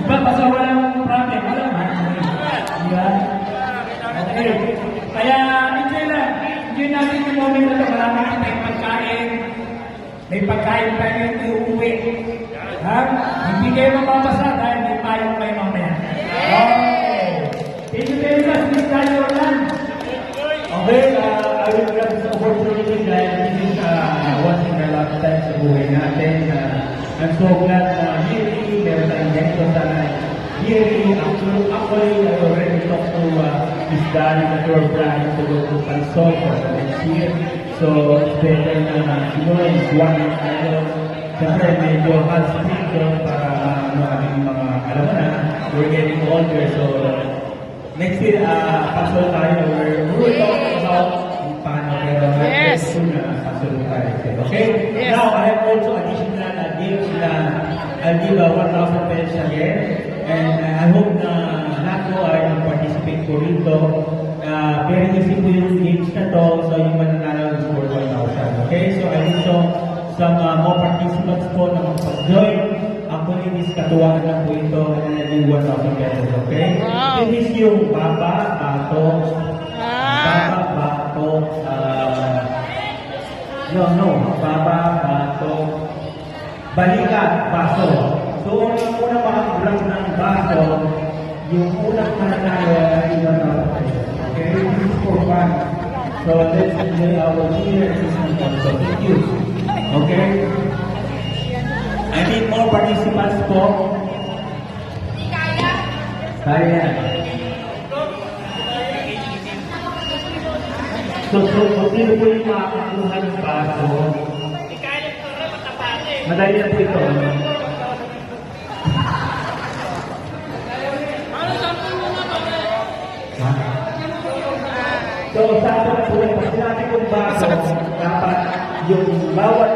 Basta walang problem, wala man. Yan. Okay. Kaya enjoy lang. Enjoy natin yung moment na ito. Marami tayong pagkain. May pagkain tayo iuwi. Ha? Hindi kayo mapapasa dahil may payong kayo mamaya. Okay. Thank you very much, Miss Dali Orlan. Okay, I will grab this opportunity dahil this is once in a lifetime sa buhay natin. I'm so glad na here meron tayong ganito sana. Here, actually, I already talked to Miss Dali that we're planning to go to Pansol for the next year. So, it's better na siguro is one year. Siyempre, medyo hot spring doon para aming mga, alam mo na, we're getting older. So, next year, Pansol tayo. We're talking about paano, pero Yes. Pansol tayo. Okay? Yes. Now, I have also additional gifts na I'll give 1,000 pesos again. And I hope na lahat ko ay mag-participate ko rito. Very easy po yung games na to. So, yung mananalo is for 1,000. Okay? So, I need some more participants po na mag-join. Actually, this katuwaan lang po ito. And I need 1,000 pesos. Okay? Wow. This is yung baba, bato, baba, bato, balikat, baso. So, yung unang makakulang ng baso, yung unang mananalo ay iba na. Okay, this is for fun. So, let's enjoy our year. So, thank you. Okay? I need more participants po. Kaya. So, kung sino po yung makakuha ng baso, madali na po ito. So, sa atin po, pag sinabi kong baso, dapat yung bawat